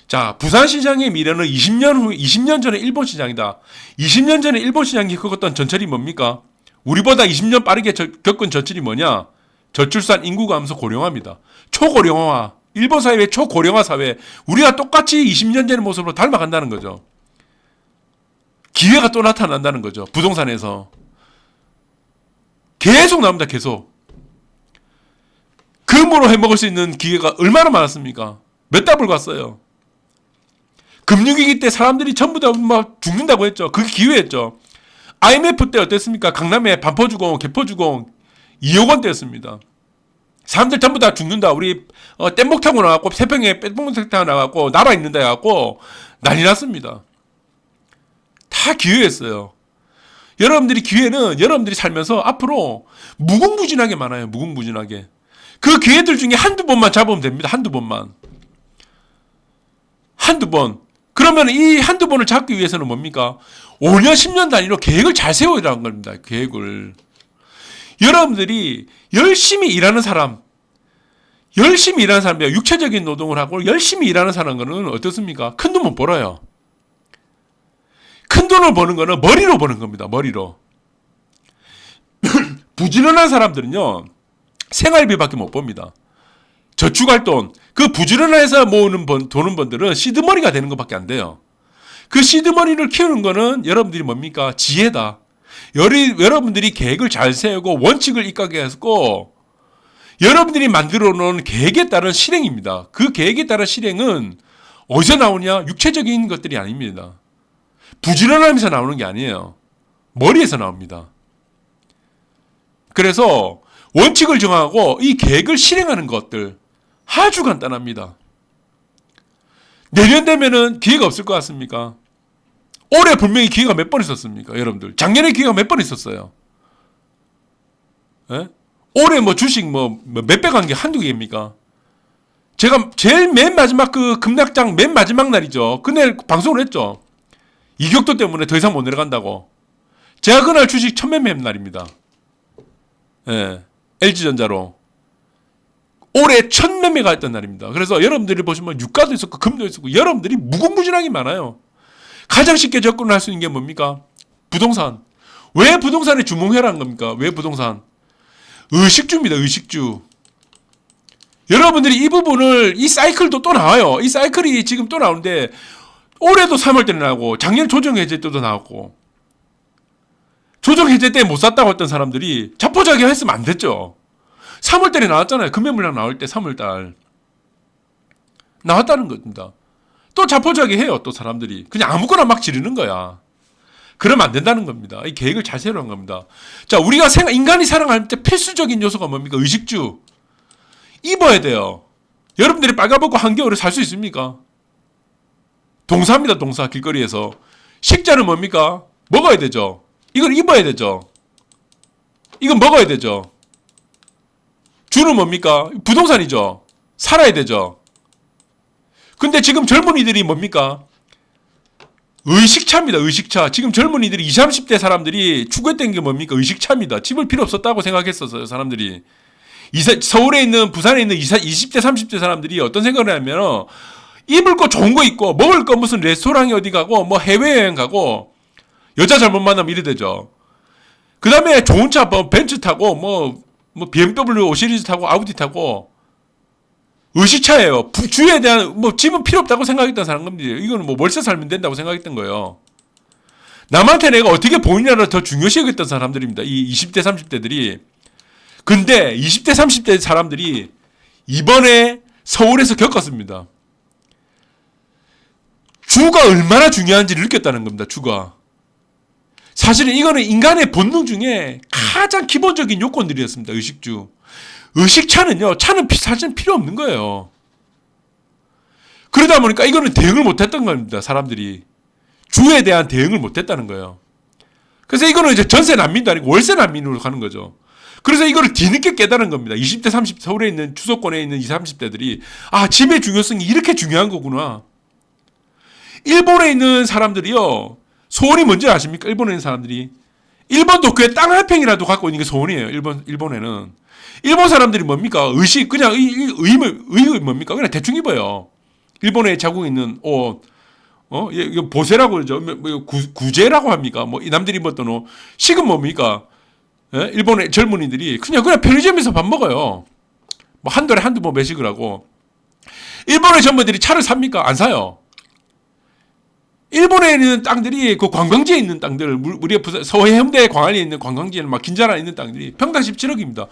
자, 부산시장의 미래는 20년 전에 일본 시장이다. 20년 전에 일본 시장이 겪었던 전철이 뭡니까? 우리보다 20년 빠르게 겪은 전철이 뭐냐? 저출산 인구 감소 고령화입니다. 초고령화. 일본 사회의 초고령화 사회. 우리가 똑같이 20년 전의 모습으로 닮아간다는 거죠. 기회가 또 나타난다는 거죠. 부동산에서. 계속 나옵니다. 계속. 금으로 해먹을 수 있는 기회가 얼마나 많았습니까? 몇 답을 갔어요. 금융위기 때 사람들이 전부 다 막 죽는다고 했죠. 그게 기회였죠. IMF 때 어땠습니까? 강남에 반포주공, 개포주공 2억 원대였습니다. 사람들 전부 다 죽는다. 우리 뗏목 타고 나갔고 세평에 뗏목 타고 나갔고 나라 있는다 해갖고 난리 났습니다. 다 기회였어요. 기회는 여러분들이 살면서 앞으로 무궁무진하게 많아요. 무궁무진하게. 그 기회들 중에 한두 번만 잡으면 됩니다. 한두 번만. 한두 번. 그러면 이 한두 번을 잡기 위해서는 뭡니까? 5년, 10년 단위로 계획을 잘 세워야 하는 겁니다. 계획을. 여러분들이 열심히 일하는 사람이야. 육체적인 노동을 하고 열심히 일하는 사람은 어떻습니까? 큰 돈 못 벌어요. 큰 돈을 버는 거는 머리로 버는 겁니다. 머리로. 부지런한 사람들은요. 생활비밖에 못 법니다. 저축할 돈, 그 부지런해서 모으는 도는 분들은 시드머니가 되는 것밖에 안 돼요. 그 시드머니를 키우는 거는 여러분들이 뭡니까? 지혜다. 여러분들이 계획을 잘 세우고 원칙을 입각해 했고 여러분들이 만들어 놓은 계획에 따른 실행입니다. 그 계획에 따른 실행은 어디서 나오냐? 육체적인 것들이 아닙니다. 부지런함에서 나오는 게 아니에요. 머리에서 나옵니다. 그래서 원칙을 정하고 이 계획을 실행하는 것들 아주 간단합니다. 내년 되면은 기회가 없을 것 같습니까? 올해 분명히 기회가 몇 번 있었습니까? 여러분들. 작년에 기회가 몇 번 있었어요? 예? 올해 뭐 주식 몇백 한 게 한두 개입니까? 제가 제일 맨 마지막 그 급락장 맨 마지막 날이죠. 그날 방송을 했죠. 이격도 때문에 더 이상 못 내려간다고. 제가 그날 주식 첫 매매 날입니다. 예. LG전자로. 올해 첫 매매가 했던 날입니다. 그래서 여러분들이 보시면 유가도 있었고 금도 있었고 여러분들이 무궁무진하게 많아요. 가장 쉽게 접근할 수 있는 게 뭡니까? 부동산. 왜 부동산에 주목해라는 겁니까? 왜 부동산? 의식주입니다. 의식주. 여러분들이 이 부분을 이 사이클도 또 나와요. 이 사이클이 지금 또 나오는데 올해도 3월 때는 나오고 작년 조정 해제 때도 나왔고 조정 해제 때 못 샀다고 했던 사람들이 자포자기 했으면 안 됐죠. 3월달에 나왔잖아요. 금매 물량 나올 때 3월달 나왔다는 겁니다. 또 자포자기 해요. 또 사람들이 그냥 아무거나 막 지르는 거야. 그러면 안 된다는 겁니다. 이 계획을 잘 세우는 겁니다. 자, 우리가 인간이 살아갈 때 필수적인 요소가 뭡니까? 의식주. 입어야 돼요. 여러분들이 빨가벗고 한겨울에 살 수 있습니까? 동사입니다. 동사. 길거리에서. 식자는 뭡니까? 먹어야 되죠. 이걸 입어야 되죠. 이건 먹어야 되죠. 주는 뭡니까? 부동산이죠. 살아야 되죠. 근데 지금 젊은이들이 뭡니까? 의식차입니다. 의식차. 지금 젊은이들이 20, 30대 사람들이 추구했던 게 뭡니까? 의식차입니다. 집을 필요 없었다고 생각했었어요. 사람들이. 서울에 있는, 부산에 있는 20대, 30대 사람들이 어떤 생각을 하면 입을 거 좋은 거 있고 먹을 거 무슨 레스토랑에 어디 가고 뭐 해외여행 가고 여자 잘못 만나면 이래 되죠. 그 다음에 좋은 차, 뭐 벤츠 타고 뭐 BMW 5 시리즈 타고 아우디 타고 의식차예요. 주에 대한 뭐 집은 필요 없다고 생각했던 사람 겁니다. 이거는 뭐 월세 살면 된다고 생각했던 거예요. 남한테 내가 어떻게 보이냐를 더 중요시 여겼던 사람들입니다. 이 20대 30대들이. 근데 20대 30대 사람들이 이번에 서울에서 겪었습니다. 주가 얼마나 중요한지를 느꼈다는 겁니다. 주가. 사실은 이거는 인간의 본능 중에 가장 기본적인 요건들이었습니다. 의식주. 의식차는요. 차는 사실은 필요 없는 거예요. 그러다 보니까 이거는 대응을 못했던 겁니다. 사람들이. 주에 대한 대응을 못했다는 거예요. 그래서 이거는 이제 전세 난민도 아니고 월세 난민으로 가는 거죠. 그래서 이거를 뒤늦게 깨달은 겁니다. 20대 30 서울에 있는 주소권에 있는 20, 30대들이 아 집의 중요성이 이렇게 중요한 거구나. 일본에 있는 사람들이요. 소원이 뭔지 아십니까? 일본에 있는 사람들이. 일본 도쿄에 땅 한 평이라도 갖고 있는 게 소원이에요. 일본에는. 일본 사람들이 뭡니까? 의식, 그냥 의의 뭡니까? 그냥 대충 입어요. 일본에 자국에 있는 옷, 이거 보세라고 그러죠. 구제라고 합니까? 뭐, 이 남들이 입었던 옷. 식은 뭡니까? 예? 일본의 젊은이들이 그냥 편의점에서 밥 먹어요. 뭐, 한 달에 한두 번 매식을 하고. 일본의 젊은이들이 차를 삽니까? 안 사요. 일본에 있는 땅들이 그 관광지에 있는 땅들, 우리 서해 해운대 광안리에 있는 관광지에는 막 긴자라에 있는 땅들이 평당 17억입니다.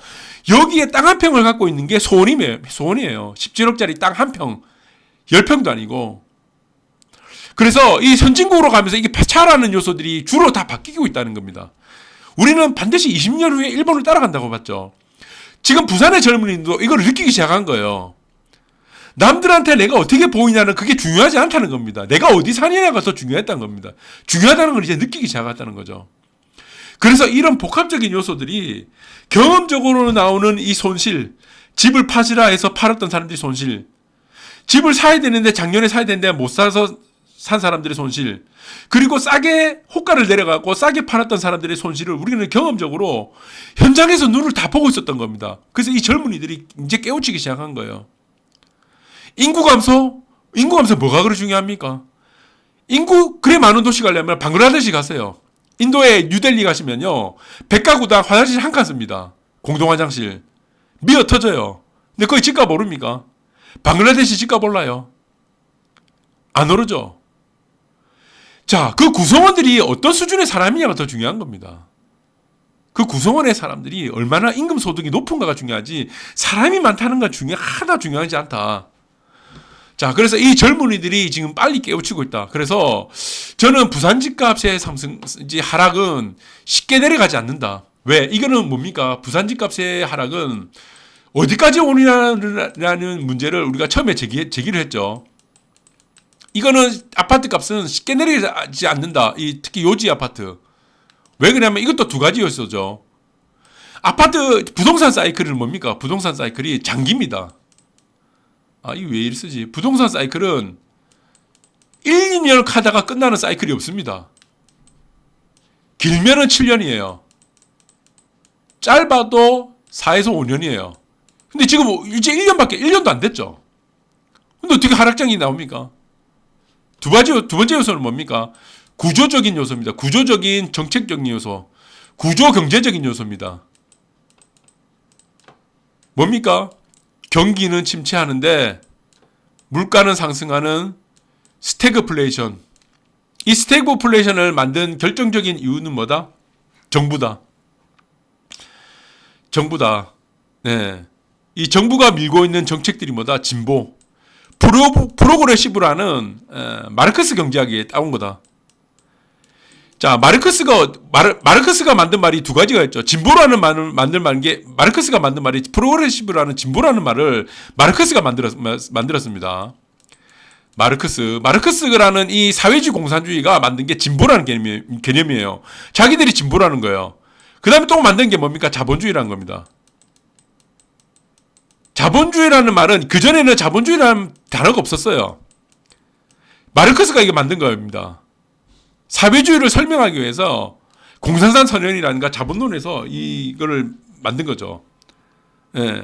여기에 땅 한 평을 갖고 있는 게 소원이에요. 17억짜리 땅 한 평. 10평도 아니고. 그래서 이 선진국으로 가면서 이게 폐차라는 요소들이 주로 다 바뀌고 있다는 겁니다. 우리는 반드시 20년 후에 일본을 따라간다고 봤죠. 지금 부산의 젊은이도 이걸 느끼기 시작한 거예요. 남들한테 내가 어떻게 보이냐는 그게 중요하지 않다는 겁니다. 내가 어디 사느냐가 더 중요했다는 겁니다. 중요하다는 걸 이제 느끼기 시작했다는 거죠. 그래서 이런 복합적인 요소들이 경험적으로 나오는 이 손실, 집을 파시라 해서 팔았던 사람들이 손실, 집을 사야 되는데 작년에 사야 되는데 못 사서 산 사람들의 손실, 그리고 싸게 호가를 내려가고 싸게 팔았던 사람들의 손실을 우리는 경험적으로 현장에서 눈을 다 보고 있었던 겁니다. 그래서 이 젊은이들이 이제 깨우치기 시작한 거예요. 인구 감소 뭐가 그리 중요합니까? 인구 그래 많은 도시 가려면 방글라데시 가세요. 인도에 뉴델리 가시면요. 100가구당 화장실 한 칸 씁니다. 공동 화장실. 미어 터져요. 근데 거기 집값 모릅니까? 방글라데시 집값 올라요. 안 오르죠. 자, 그 구성원들이 어떤 수준의 사람이냐가 더 중요한 겁니다. 그 구성원의 사람들이 얼마나 임금 소득이 높은가가 중요하지 사람이 많다는 건 하나 중요하지 않다. 자, 그래서 이 젊은이들이 지금 빨리 깨우치고 있다. 그래서 저는 부산 집값의 하락은 쉽게 내려가지 않는다. 왜? 이거는 뭡니까? 부산 집값의 하락은 어디까지 오느냐라는 문제를 우리가 처음에 제기를 했죠. 이거는 아파트 값은 쉽게 내려가지 않는다. 특히 요지 아파트. 왜 그러냐면 이것도 두 가지 요소죠. 아파트 부동산 사이클은 뭡니까? 부동산 사이클이 장기입니다. 이거 왜 이리 쓰지? 부동산 사이클은 1, 2년 하다가 끝나는 사이클이 없습니다. 길면은 7년이에요. 짧아도 4에서 5년이에요. 근데 지금 이제 1년도 안 됐죠. 근데 어떻게 하락장이 나옵니까? 두 번째 요소는 뭡니까? 구조적인 요소입니다. 구조적인 정책적인 요소. 구조 경제적인 요소입니다. 뭡니까? 경기는 침체하는데 물가는 상승하는 스태그플레이션. 이 스태그플레이션을 만든 결정적인 이유는 뭐다? 정부다. 정부다. 네. 이 정부가 밀고 있는 정책들이 뭐다? 진보. 프로그레시브라는 마르크스 경제학에 따온 거다. 자, 마르크스가 만든 말이 두 가지가 있죠. 진보라는 말을 만든 게 마르크스가 만든 말이 프로그레시브라는 진보라는 말을 마르크스가 만들었습니다. 마르크스라는 이 사회주의 공산주의가 만든 게 진보라는 개념이에요. 자기들이 진보라는 거예요. 그 다음에 또 만든 게 뭡니까? 자본주의라는 겁니다. 자본주의라는 말은 그전에는 자본주의라는 단어가 없었어요. 마르크스가 이거 만든 겁니다. 사회주의를 설명하기 위해서 공산당 선언이라든가 자본론에서 이거를 만든 거죠. 예.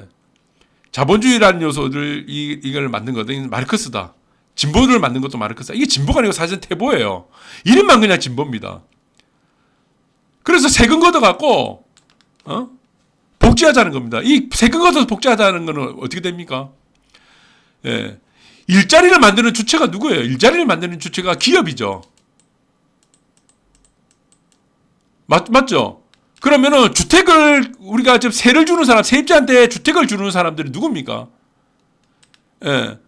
자본주의라는 요소를 이걸 만든 거는 마르크스다. 진보를 만든 것도 마르크스다. 이게 진보가 아니고 사실 태보예요. 이름만 그냥 진보입니다. 그래서 세금 걷어갖고 복지하자는 겁니다. 이 세금 걷어서 복지하자는 거는 어떻게 됩니까? 예. 일자리를 만드는 주체가 누구예요? 일자리를 만드는 주체가 기업이죠. 맞죠? 그러면은 주택을 우리가 지금 세를 주는 사람, 세입자한테 주택을 주는 사람들이 누굽니까? 예.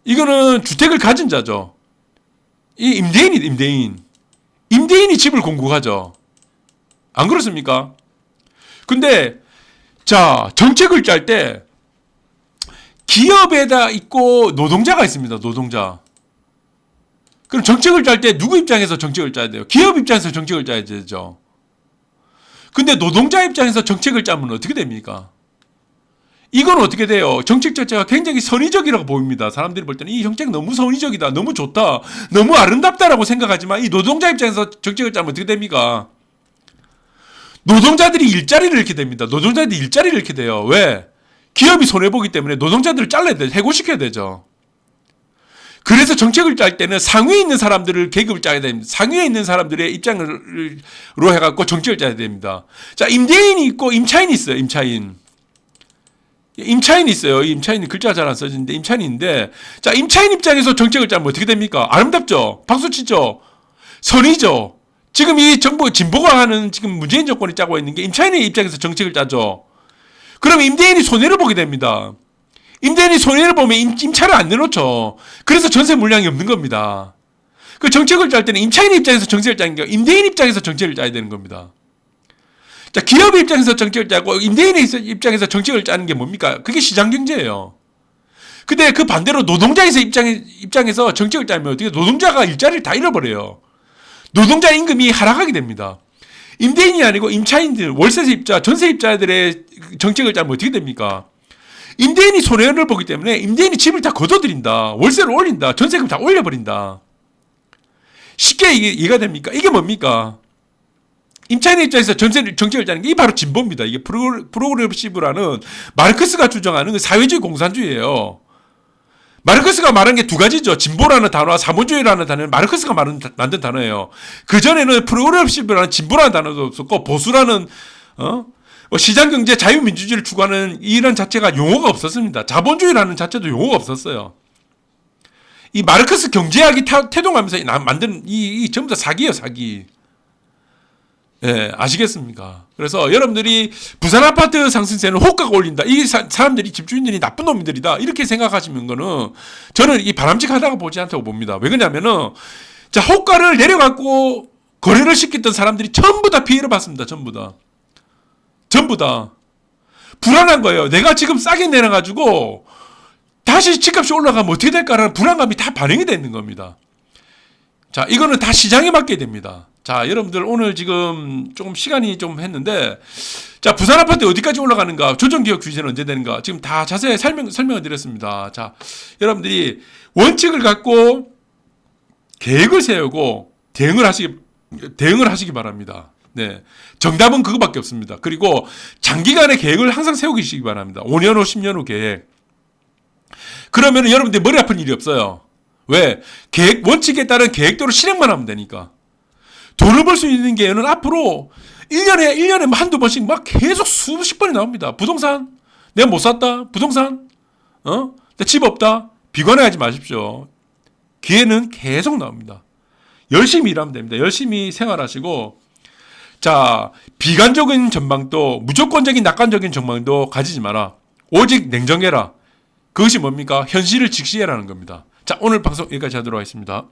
이거는 주택을 가진 자죠. 이 임대인이 임대인이 집을 공급하죠. 안 그렇습니까? 근데 자, 정책을 짤 때 기업에다 있고 노동자가 있습니다. 노동자. 그럼 정책을 짤 때 누구 입장에서 정책을 짜야 돼요? 기업 입장에서 정책을 짜야 되죠. 근데 노동자 입장에서 정책을 짜면 어떻게 됩니까? 이건 어떻게 돼요? 정책 자체가 굉장히 선의적이라고 보입니다. 사람들이 볼 때는 이 정책 너무 선의적이다, 너무 좋다, 너무 아름답다라고 생각하지만 이 노동자 입장에서 정책을 짜면 어떻게 됩니까? 노동자들이 일자리를 잃게 됩니다. 노동자들이 일자리를 잃게 돼요. 왜? 기업이 손해보기 때문에 노동자들을 잘라야 돼. 해고시켜야 되죠. 그래서 정책을 짤 때는 상위에 있는 사람들을 계급을 짜야 됩니다. 상위에 있는 사람들의 입장으로 해갖고 정책을 짜야 됩니다. 자, 임대인이 있고 임차인이 있어요. 임차인이 있어요. 임차인이 글자가 잘 안 써지는데 임차인인데, 자, 임차인 입장에서 정책을 짜면 어떻게 됩니까? 아름답죠? 박수치죠? 선의죠? 지금 이 정부 진보가 하는 지금 문재인 정권이 짜고 있는 게 임차인의 입장에서 정책을 짜죠. 그럼 임대인이 손해를 보게 됩니다. 임대인이 손해를 보면 임차를 안 내놓죠. 그래서 전세 물량이 없는 겁니다. 그 정책을 짤 때는 임차인 입장에서 정책을 짜는 게 임대인 입장에서 정책을 짜야 되는 겁니다. 자, 기업 입장에서 정책을 짜고 임대인의 입장에서 정책을 짜는 게 뭡니까? 그게 시장 경제예요. 근데 그 반대로 노동자의 입장에서 정책을 짜면 어떻게 노동자가 일자리를 다 잃어버려요. 노동자 임금이 하락하게 됩니다. 임대인이 아니고 임차인들, 월세입자, 전세입자들의 정책을 짜면 어떻게 됩니까? 임대인이 손해를 보기 때문에 임대인이 집을 다 걷어들인다. 월세를 올린다. 전세금 다 올려버린다. 쉽게 이해가 됩니까? 이게 뭡니까? 임차인의 입장에서 정책을 짜는 게 이게 바로 진보입니다. 이게 프로그레시브라는 마르크스가 주장하는 사회주의 공산주의예요. 마르크스가 말한 게 두 가지죠. 진보라는 단어와 사본주의라는 단어는 마르크스가 만든 단어예요. 그전에는 프로그레시브라는 진보라는 단어도 없었고 보수라는 시장경제 자유민주주의를 추구하는 이런 자체가 용어가 없었습니다. 자본주의라는 자체도 용어가 없었어요. 이 마르크스 경제학이 태동하면서 만든 이 전부 다 사기예요, 사기. 예, 아시겠습니까? 그래서 여러분들이 부산 아파트 상승세는 호가가 올린다. 이 사람들이 집주인들이 나쁜 놈들이다. 이렇게 생각하시는 거는 저는 이 바람직하다고 보지 않다고 봅니다. 왜 그러냐면은 자, 호가를 내려갖고 거래를 시켰던 사람들이 전부 다 피해를 봤습니다. 전부 다. 불안한 거예요. 내가 지금 싸게 내놔가지고 다시 집값이 올라가면 어떻게 될까라는 불안감이 다 반영이 되는 겁니다. 자, 이거는 다 시장에 맡겨야 됩니다. 자, 여러분들 오늘 지금 조금 시간이 좀 했는데, 자, 부산 아파트 어디까지 올라가는가, 조정기업 규제는 언제 되는가, 지금 다 자세히 설명을 드렸습니다. 자, 여러분들이 원칙을 갖고 계획을 세우고 대응을 하시기 바랍니다. 네. 정답은 그거밖에 없습니다. 그리고 장기간의 계획을 항상 세우시기 바랍니다. 5년 후, 10년 후 계획. 그러면 여러분들 머리 아픈 일이 없어요. 왜? 원칙에 따른 계획대로 실행만 하면 되니까. 돈을 벌 수 있는 기회는 앞으로 1년에 한두 번씩 막 계속 수십 번이 나옵니다. 부동산, 내가 못 샀다. 부동산, 내 집 없다. 비관해하지 마십시오. 기회는 계속 나옵니다. 열심히 일하면 됩니다. 열심히 생활하시고, 자, 비관적인 전망도 무조건적인 낙관적인 전망도 가지지 마라. 오직 냉정해라. 그것이 뭡니까? 현실을 직시해라는 겁니다. 자, 오늘 방송 여기까지 하도록 하겠습니다.